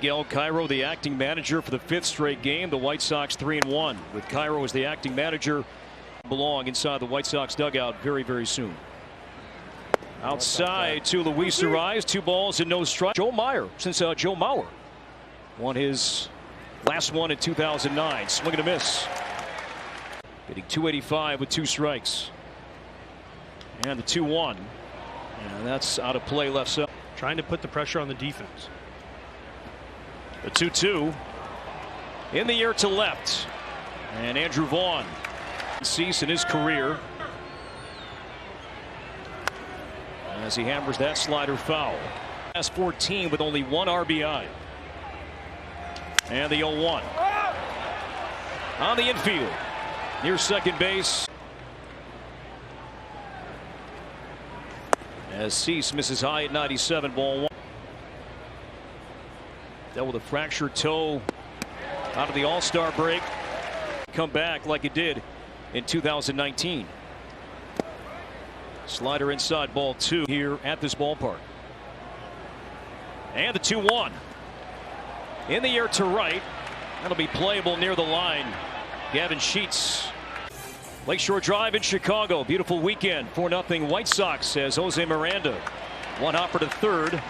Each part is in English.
Miguel Cairo, the acting manager for the 5th straight game. The White Sox 3-1 with Cairo as the acting manager. Belong inside the White Sox dugout very, very soon. Outside to Luis Arraez, 2 balls and no strike. Joe Mauer, since Joe Mauer won his last one in 2009. Swing and a miss. Hitting .285 with 2 strikes. And the 2-1. And that's out of play left side. Trying to put the pressure on the defense. The 2-2 in the air to left. And Andrew Vaughn cease in his career as he hammers that slider foul. Last 14 with only 1 RBI. And the 0-1 on the infield near second base as Cease misses high at 97. Ball 1. Dealt with a fractured toe out of the All-Star break. Come back like it did in 2019. Slider inside, ball 2 here at this ballpark. And the 2-1 in the air to right. That'll be playable near the line. Gavin Sheets. Lakeshore Drive in Chicago. Beautiful weekend. 4-0 White Sox as Jose Miranda. One hopper to third.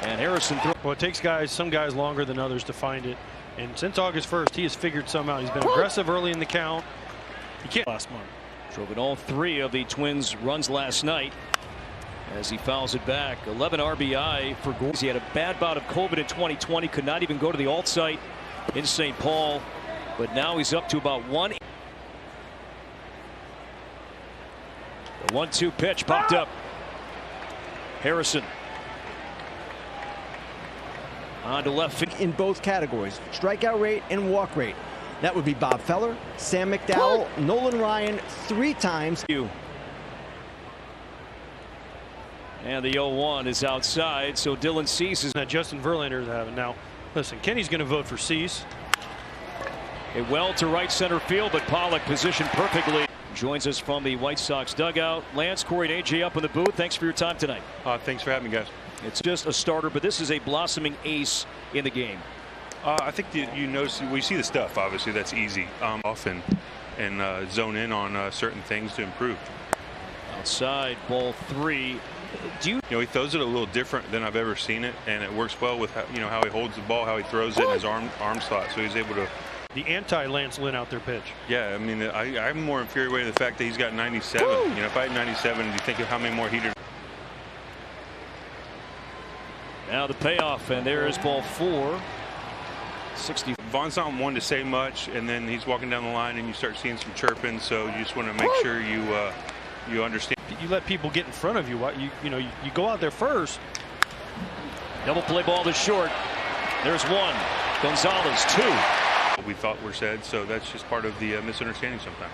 And Harrison. Well, it takes some guys longer than others to find it. And since August 1st, he has figured some out. He's been aggressive early in the count. He can't last month. Drove in all 3 of the Twins' runs last night as he fouls it back. 11 RBI for Gordon. He had a bad bout of COVID in 2020. Could not even go to the alt site in St. Paul. But now he's up to about 1. The 1-2 pitch popped up. Harrison on to left field. In both categories, strikeout rate and walk rate. That would be Bob Feller, Sam McDowell, Nolan Ryan 3 times. And the 0-1 is outside, so Dylan Cease is. That Justin Verlander is having. Now, listen, Kenny's going to vote for Cease. A well to right center field, but Pollock positioned perfectly. Joins us from the White Sox dugout. Lance, Corey, and AJ up in the booth. Thanks for your time tonight. Thanks for having me, guys. It's just a starter, but this is a blossoming ace in the game. I think you notice we see the stuff. Obviously, that's easy. Often and zone in on certain things to improve. Outside, ball 3. He throws it a little different than I've ever seen it, and it works well with how he holds the ball, how he throws it in his arm slot. So he's able to. The anti-Lance Lynn out there pitch. Yeah, I mean, I'm more infuriated with the fact that he's got 97. If I had 97, do you think of how many more heaters? Now the payoff, and there is ball 4. 60. Vaughn's not one to say much, and then he's walking down the line, and you start seeing some chirping. So you just want to make sure you understand. You let people get in front of you. You go out there first. Double play ball to short. There's 1. Gonzalez 2. We thought were said, so that's just part of the misunderstanding sometimes.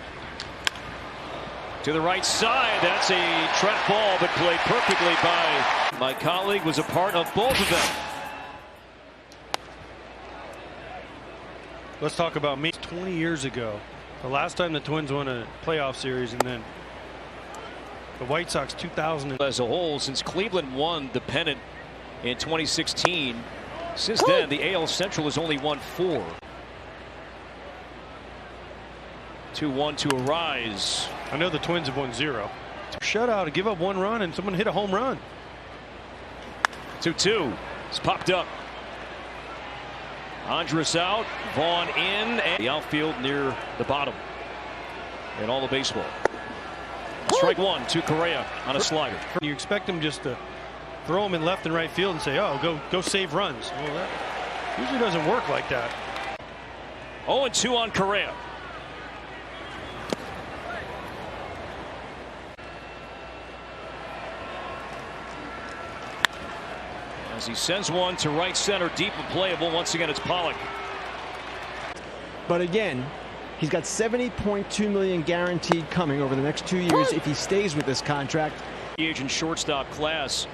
To the right side, that's a trap ball, but played perfectly by my colleague. Was a part of both of them. Let's talk about me. 20 years ago, the last time the Twins won a playoff series, and then the White Sox 2000. As a whole, since Cleveland won the pennant in 2016, since then the AL Central has only won 4. 2-1 to Arraez. I know the Twins have won 0. Shutout to give up 1 run and someone hit a home run. 2-2. It's popped up. Andrus out, Vaughn in, and the outfield near the bottom in all of baseball. Strike 1 to Correa on a slider. You expect him just to throw him in left and right field and say, oh, go save runs. Well, that usually doesn't work like that. 0-2 on Correa. As he sends one to right center, deep and playable. Once again, it's Pollock. But again, he's got $70.2 million guaranteed coming over the next 2 years if he stays with this contract. Agent shortstop class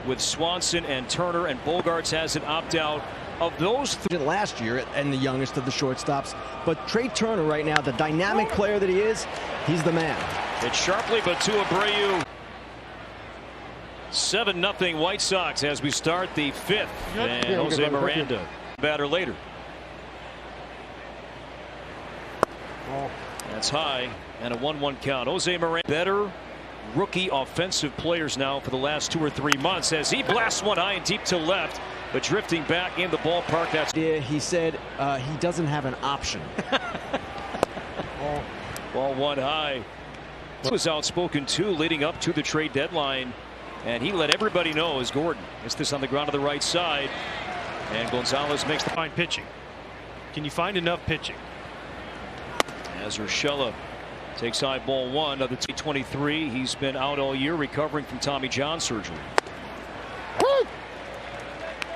with Swanson and Turner, and Bogarts has an opt-out of those last year and the youngest of the shortstops. But Trey Turner right now, the dynamic player that he is, he's the man. It's sharply, but to Abreu. 7-0 White Sox as we start the 5th. And Jose Miranda Batter later. That's high and a 1-1 count. Jose Miranda, better rookie offensive players now for the last 2 or 3 months as he blasts one high and deep to left, but drifting back in the ballpark. That's he said he doesn't have an option. Ball one high. This was outspoken too leading up to the trade deadline, and he let everybody know as Gordon hits this on the ground to the right side, and Gonzalez makes the Find pitching. Can you find enough pitching? as Urshela takes high ball one. Another T23. He's been out all year recovering from Tommy John surgery.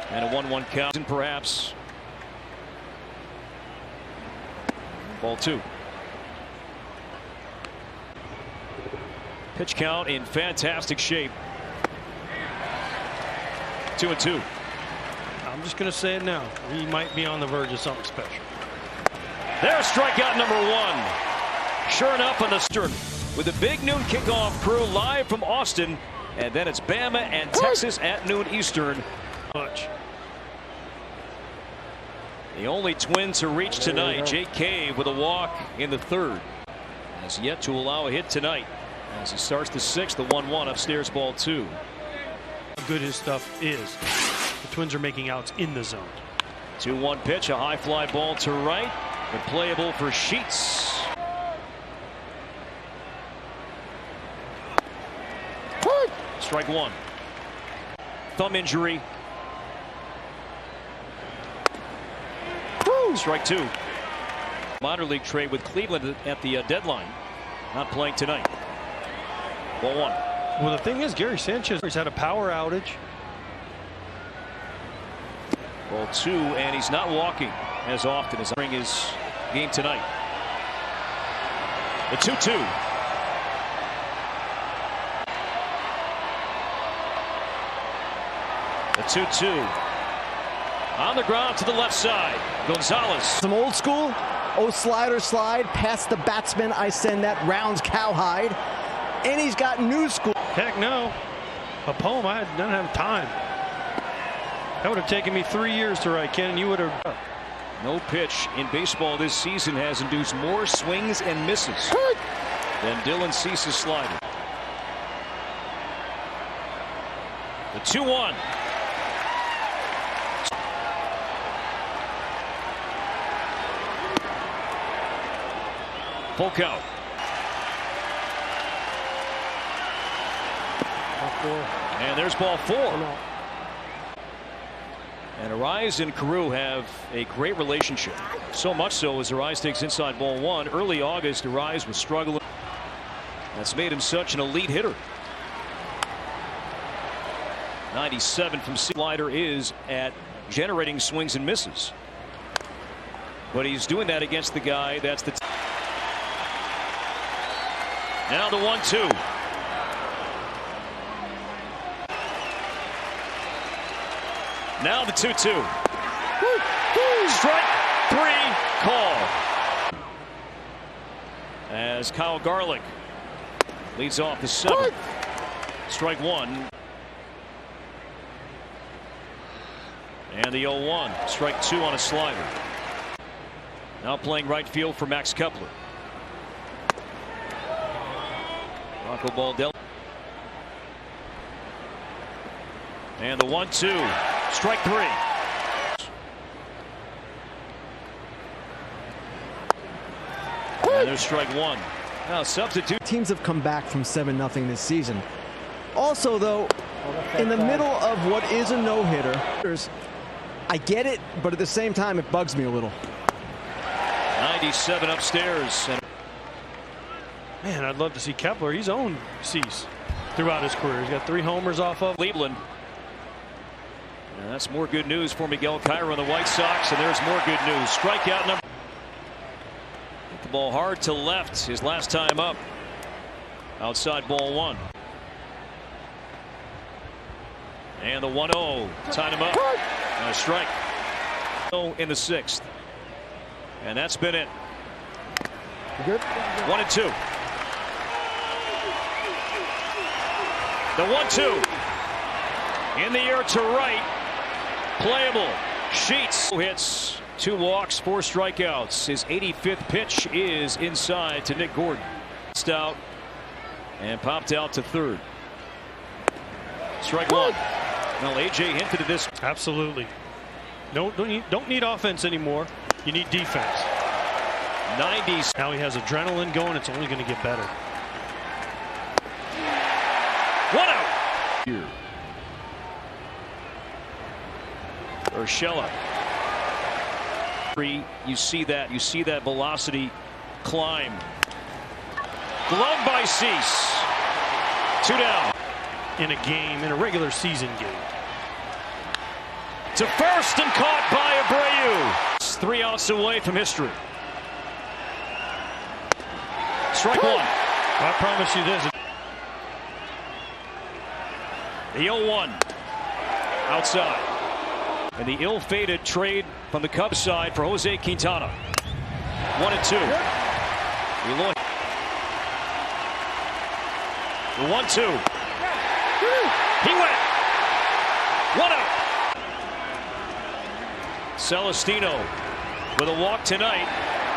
And a 1-1 count, and perhaps ball two. Pitch count in fantastic shape. 2-2. I'm just going to say it now. He might be on the verge of something special. There's strikeout number one. Sure enough on the start with a big noon kickoff crew live from Austin. And then it's Bama and Texas at noon Eastern. Much. The only twin to reach tonight, Jake Cave with a walk in the third. Has yet to allow a hit tonight. As he starts the sixth, the 1-1 upstairs, ball two. How good his stuff is. The Twins are making outs in the zone. 2-1 pitch, a high fly ball to right, but playable for Sheets. Strike one. Thumb injury. Strike two. Minor league trade with Cleveland at the deadline. Not playing tonight. Ball one. Well, the thing is, Gary Sanchez has had a power outage. Ball two, and he's not walking as often as during his game tonight. The 2-2. The 2-2. On the ground to the left side. Gonzalez. Some old school. Oh, slider slide past the batsman. I send that rounds cowhide. And he's got new school. Heck no. A poem, I didn't have time. That would have taken me 3 years to write, Ken, and you would have. No pitch in baseball this season has induced more swings and misses than Dylan Cease's slider. The 2-1. Full count. And there's ball four. And Arise and Carew have a great relationship. So much so as Arise takes inside ball one. Early August, Arise was struggling. That's made him such an elite hitter. 97 from slider is at generating swings and misses. But he's doing that against the guy that's the. Now the 1-2. Now the 2-2. Strike three call. As Kyle Garlick leads off the seventh. Strike one. And the 0-1. Strike two on a slider. Now playing right field for Max Kepler. Rocco Baldelli. And the 1-2. Strike three. And there's strike one. Now substitute. Teams have come back from 7-0 this season. Also, though, in the middle of what is a no-hitter, I get it, but at the same time, it bugs me a little. 97 upstairs. Man, I'd love to see Kepler. He's owned Cease throughout his career. He's got 3 homers off of Cleveland. And that's more good news for Miguel Cairo and the White Sox. And there's more good news. Strikeout number. Hit the ball hard to left his last time up. Outside ball one. And the 1-0. Tied him up. And a strike. In the sixth. And that's been it. Good. 1-2. The 1-2. In the air to right. Playable. Sheets hits 2 walks, 4 strikeouts. His 85th pitch is inside to Nick Gordon. Out and popped out to third. Strike 1. Well, AJ hinted at this. Absolutely. No, don't need offense anymore. You need defense. 90s. Now he has adrenaline going. It's only going to get better. 1 out. Here. Urshela. You see that velocity climb. Glove by Cease. 2 down. In a game, in a regular season game. To first and caught by Abreu. It's 3 outs away from history. Strike 1. I promise you this. The 0-1 outside. And the ill-fated trade from the Cubs side for Jose Quintana. 1-2. Eloy. The 1-2. He went. 1 out. Celestino with a walk tonight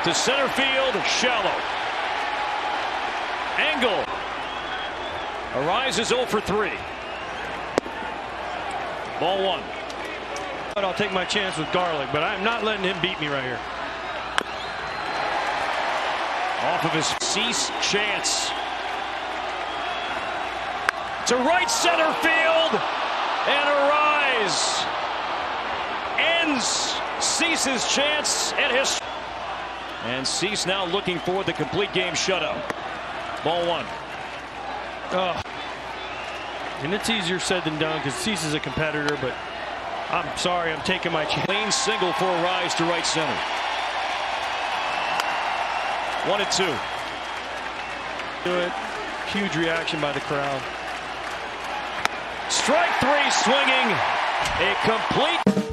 to center field, shallow. Angle. Arises 0 for 3. Ball 1. But I'll take my chance with Garlic, but I'm not letting him beat me right here. Off of his Cease chance. To right center field, and Arise ends Cease's chance at history. And Cease now looking for the complete game shutout. Ball 1. Oh. And it's easier said than done because Cease is a competitor, but I'm sorry, I'm taking my chance. Clean single for Arise to right center. 1-2. Good. Huge reaction by the crowd. Strike 3 swinging. A complete.